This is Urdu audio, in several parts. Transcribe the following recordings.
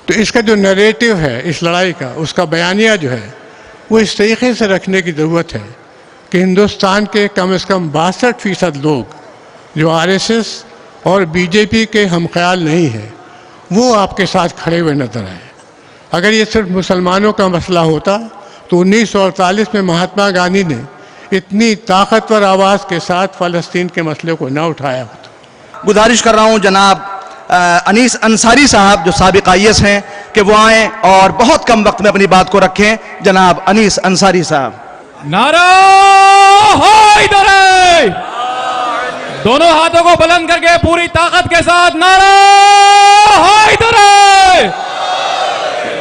تو اس کا جو نریٹو ہے اس لڑائی کا، اس کا بیانیہ جو ہے وہ اس طریقے سے رکھنے کی ضرورت ہے کہ ہندوستان کے کم از کم 62% لوگ جو RSS اور BJP کے ہم خیال نہیں ہیں وہ آپ کے ساتھ کھڑے ہوئے نظر آئے۔ اگر یہ صرف مسلمانوں کا مسئلہ ہوتا تو 1948 میں مہاتما گاندھی نے اتنی طاقتور آواز کے ساتھ فلسطین کے مسئلے کو نہ اٹھایا ہوتا۔ گزارش کر رہا ہوں جناب انیس انصاری صاحب جو سابق IAS ہیں کہ وہ آئیں اور بہت کم وقت میں اپنی بات کو رکھیں۔ جناب انیس انصاری صاحب۔ نعرہ حیدر! دونوں ہاتھوں کو بلند کر کے پوری طاقت کے ساتھ نعرہ حیدر!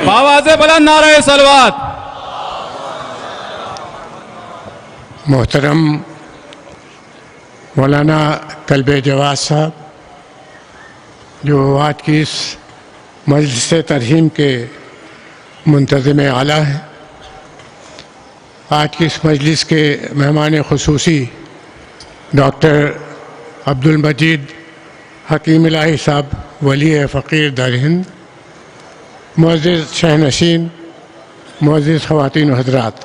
بآواز بلند نعرہ صلوات! محترم مولانا کلب جواز صاحب جو آج کی اس مجلس ترحیم کے منتظم اعلیٰ ہیں، آج کی اس مجلس کے مہمان خصوصی ڈاکٹر عبد المجید حکیم الہی صاحب ولی فقیر در ہند، معزز شہ نشین، معزز خواتین و حضرات،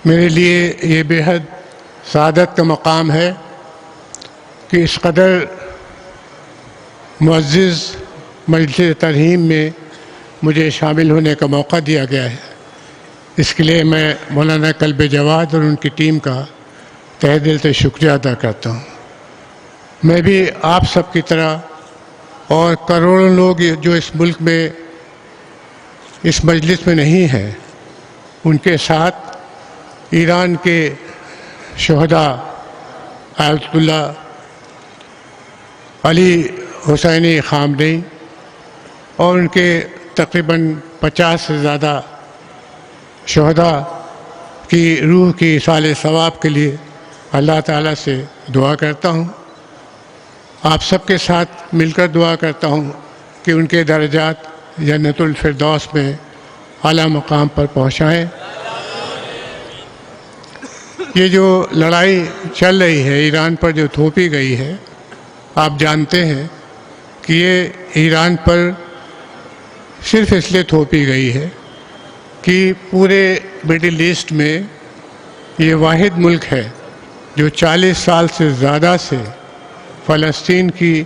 میرے لیے یہ بیحد سعادت کا مقام ہے کہ اس قدر معزز مجلس ترحیم میں مجھے شامل ہونے کا موقع دیا گیا ہے۔ اس کے لیے میں مولانا کلب جواز اور ان کی ٹیم کا تہ دل سے شکریہ ادا کرتا ہوں۔ میں بھی آپ سب کی طرح اور کروڑوں لوگ جو اس ملک میں اس مجلس میں نہیں ہیں ان کے ساتھ ایران کے شہداء آیت اللہ علی حسینی خامنئی اور ان کے تقریباً 50 سے زیادہ شہداء کی روح کی ایصال ثواب کے لیے اللہ تعالیٰ سے دعا کرتا ہوں۔ آپ سب کے ساتھ مل کر دعا کرتا ہوں کہ ان کے درجات جنت الفردوس میں اعلیٰ مقام پر پہنچائیں۔ یہ جو لڑائی چل رہی ہے ایران پر جو تھوپی گئی ہے، آپ جانتے ہیں کہ یہ ایران پر صرف اس لیے تھوپی گئی ہے کہ پورے مڈل ایسٹ میں یہ واحد ملک ہے جو 40 سال سے زیادہ سے فلسطین کی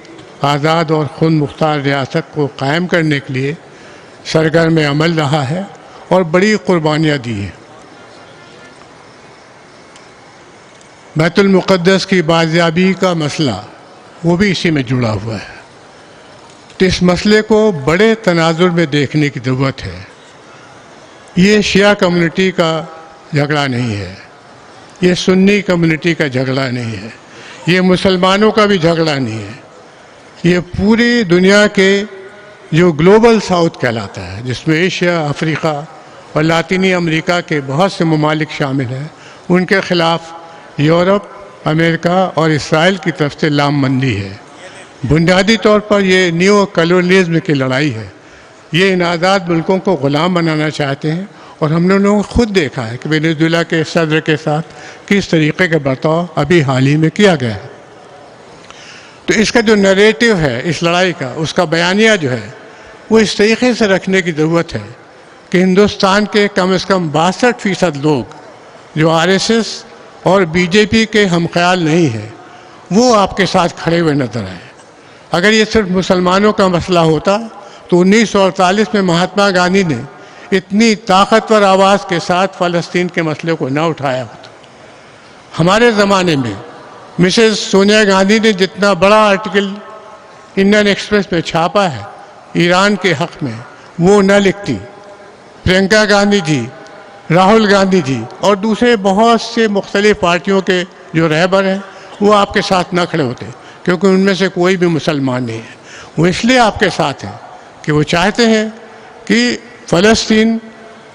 آزاد اور خود مختار ریاست کو قائم کرنے کے لیے سرگرم عمل رہا ہے اور بڑی قربانیاں دی ہیں۔ بیت المقدس کی بازیابی کا مسئلہ وہ بھی اسی میں جڑا ہوا ہے، تو اس مسئلے کو بڑے تناظر میں دیکھنے کی ضرورت ہے۔ یہ شیعہ کمیونٹی کا جھگڑا نہیں ہے، یہ سنی کمیونٹی کا جھگڑا نہیں ہے، یہ مسلمانوں کا بھی جھگڑا نہیں ہے، یہ پوری دنیا کے جو گلوبل ساؤتھ کہلاتا ہے جس میں ایشیا، افریقہ اور لاطینی امریکہ کے بہت سے ممالک شامل ہیں، ان کے خلاف یورپ، امریکہ اور اسرائیل کی طرف سے لام بندی ہے۔ بنیادی طور پر یہ نیو کلونیلزم کی لڑائی ہے۔ یہ ان آزاد ملکوں کو غلام بنانا چاہتے ہیں اور ہم نے لوگوں خود دیکھا ہے کہ وینزویلا کے صدر کے ساتھ کس طریقے کا برتاؤ ابھی حال ہی میں کیا گیا ہے۔ تو اس کا جو نریٹو ہے اس لڑائی کا، اس کا بیانیہ جو ہے وہ اس طریقے سے رکھنے کی ضرورت ہے کہ ہندوستان کے کم از کم 62% لوگ جو RSS اور BJP کے ہم خیال نہیں ہیں وہ آپ کے ساتھ کھڑے ہوئے نظر آئے۔ اگر یہ صرف مسلمانوں کا مسئلہ ہوتا تو 1948 میں مہاتما گاندھی نے اتنی طاقتور آواز کے ساتھ فلسطین کے مسئلے کو نہ اٹھایا ہوتا۔ ہمارے زمانے میں مسز سونیا گاندھی نے جتنا بڑا آرٹیکل انڈین ایکسپریس میں چھاپا ہے ایران کے حق میں وہ نہ لکھتی۔ پرینکا گاندھی جی، راہل گاندھی جی اور دوسرے بہت سے مختلف پارٹیوں کے جو رہبر ہیں وہ آپ کے ساتھ نہ کھڑے ہوتے، کیونکہ ان میں سے کوئی بھی مسلمان نہیں ہے۔ وہ اس لیے آپ کے ساتھ ہیں کہ وہ چاہتے ہیں کہ فلسطین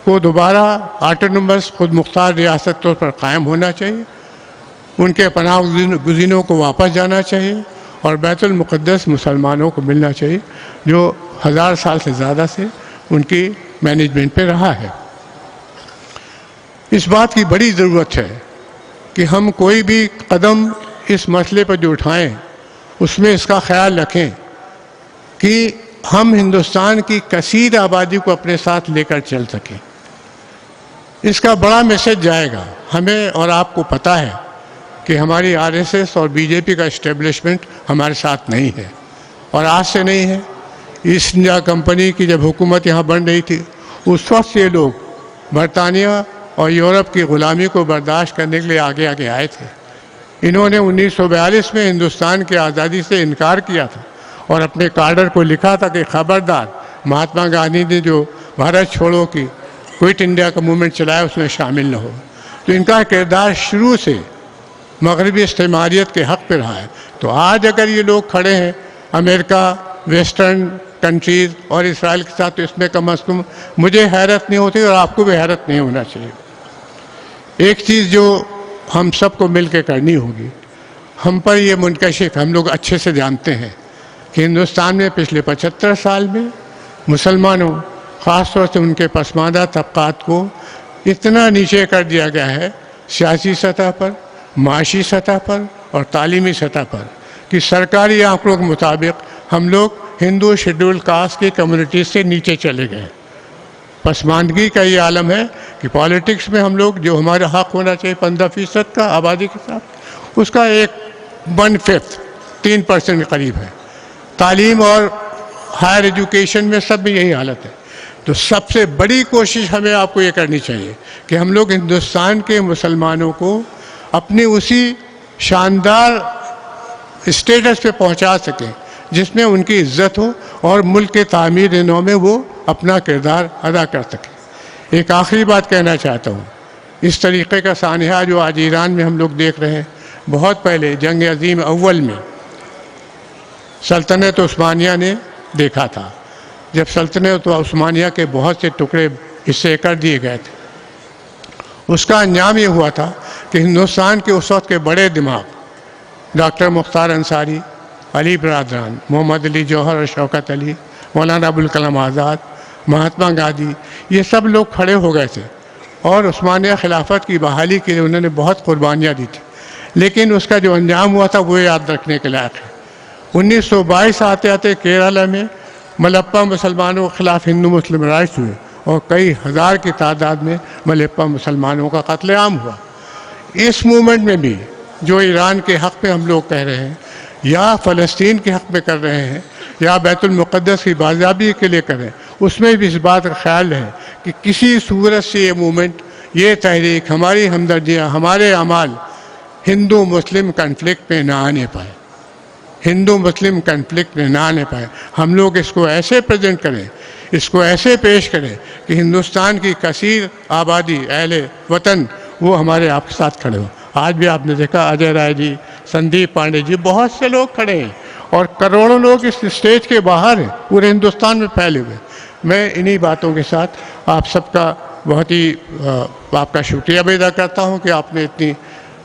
کو دوبارہ آٹونومس خود مختار ریاست طور پر قائم ہونا چاہیے، ان کے پناہ گزینوں کو واپس جانا چاہیے اور بیت المقدس مسلمانوں کو ملنا چاہیے جو 1000 سال سے زیادہ سے ان کی مینجمنٹ پہ رہا ہے۔ اس بات کی بڑی ضرورت ہے کہ ہم کوئی بھی قدم اس مسئلے پر جو اٹھائیں اس میں اس کا خیال رکھیں کہ ہم ہندوستان کی کثیر آبادی کو اپنے ساتھ لے کر چل سکیں. اس کا بڑا میسج جائے گا. ہمیں اور آپ کو پتہ ہے کہ ہماری RSS اور BJP کا اسٹیبلشمنٹ ہمارے ساتھ نہیں ہے، اور آج سے نہیں ہے. ایسٹ انڈیا کمپنی کی جب حکومت یہاں بن رہی تھی اس وقت یہ لوگ برطانیہ اور یورپ کی غلامی کو برداشت کرنے کے لیے آگے آگے آئے تھے. انہوں نے 1942 میں ہندوستان کی آزادی سے انکار کیا تھا اور اپنے کارڈر کو لکھا تھا کہ خبردار، مہاتما گاندھی نے جو بھارت چھوڑو کی کوئٹ انڈیا کا موومنٹ چلایا اس میں شامل نہ ہو. تو ان کا کردار شروع سے مغربی استعماریت کے حق پہ رہا ہے. تو آج اگر یہ لوگ کھڑے ہیں امریکہ، ویسٹرن کنٹریز اور اسرائیل کے ساتھ، تو اس میں کم از کم مجھے حیرت نہیں ہوتی اور آپ کو بھی حیرت نہیں ہونا چاہیے. ایک چیز جو ہم سب کو مل کے کرنی ہوگی، ہم پر یہ منکشف ہم لوگ اچھے سے جانتے ہیں کہ ہندوستان میں پچھلے 75 سال میں مسلمانوں، خاص طور سے ان کے پسماندہ طبقات کو اتنا نیچے کر دیا گیا ہے سیاسی سطح پر، معاشی سطح پر اور تعلیمی سطح پر، کہ سرکاری آنکڑوں کے مطابق ہم لوگ ہندو شیڈول کاسٹ کی کمیونٹی سے نیچے چلے گئے. پسماندگی کا یہ عالم ہے کہ پالیٹکس میں ہم لوگ جو ہمارا حق ہونا چاہیے 15% کا آبادی کے ساتھ، اس کا 1/5 3% کے قریب ہے. تعلیم اور ہائر ایجوکیشن میں سب میں یہی حالت ہے. تو سب سے بڑی کوشش ہمیں آپ کو یہ کرنی چاہیے کہ ہم لوگ ہندوستان کے مسلمانوں کو اپنی اسی شاندار اسٹیٹس پہ پہنچا سکیں جس میں ان کی عزت ہو اور ملک کے تعمیر نو میں وہ اپنا کردار ادا کر سکیں. ایک آخری بات کہنا چاہتا ہوں. اس طریقے کا سانحہ جو آج ایران میں ہم لوگ دیکھ رہے ہیں، بہت پہلے جنگ عظیم اول میں سلطنت عثمانیہ نے دیکھا تھا. جب سلطنت عثمانیہ کے بہت سے ٹکڑے حصے کر دیے گئے تھے، اس کا انجام یہ ہوا تھا کہ ہندوستان کے اس وقت کے بڑے دماغ ڈاکٹر مختار انصاری، علی برادران، محمد علی جوہر اور شوکت علی، مولانا ابوالکلام آزاد، مہاتما گاندھی، یہ سب لوگ کھڑے ہو گئے تھے اور عثمانیہ خلافت کی بحالی کے لیے انہوں نے بہت قربانیاں دی تھیں. لیکن اس کا جو انجام ہوا تھا وہ یاد رکھنے کے لائق ہے. 1922 آتے آتے کیرالہ میں ملپا مسلمانوں کے خلاف ہندو مسلم رائٹس ہوئے اور کئی ہزار کی تعداد میں ملپا مسلمانوں کا قتل عام ہوا. اس موومنٹ میں بھی جو ایران کے حق میں ہم لوگ کہہ رہے ہیں، یا فلسطین کے حق میں کر رہے ہیں، یا بیت المقدس کی بازیابی کے لیے کر رہے ہیں، اس میں بھی اس بات کا خیال ہے کہ کسی صورت سے یہ موومنٹ، یہ تحریک، ہماری ہمدردیاں، ہمارے اعمال ہندو مسلم کنفلکٹ میں نہ آنے پائے، ہندو مسلم کنفلکٹ میں نہ آنے پائے. ہم لوگ اس کو ایسے پریزنٹ کریں، اس کو ایسے پیش کریں کہ ہندوستان کی کثیر آبادی، اہل وطن، وہ ہمارے آپ کے ساتھ کھڑے ہوں. آج بھی آپ نے دیکھا اجے رائے جی، سندیپ پانڈے جی، بہت سے لوگ کھڑے ہیں اور کروڑوں لوگ اس اسٹیج کے باہر ہیں، پورے ہندوستان میں پھیلے ہوئے. میں انہی باتوں کے ساتھ آپ سب کا بہت ہی آپ کا شکریہ بھی ادا کرتا ہوں کہ آپ نے اتنی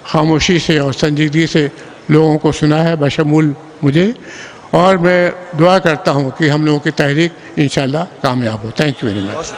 خاموشی سے اور سنجیدگی سے لوگوں کو سنا ہے، بشمول مجھے. اور میں دعا کرتا ہوں کہ ہم لوگوں کی تحریک انشاءاللہ کامیاب ہو. Thank you very much.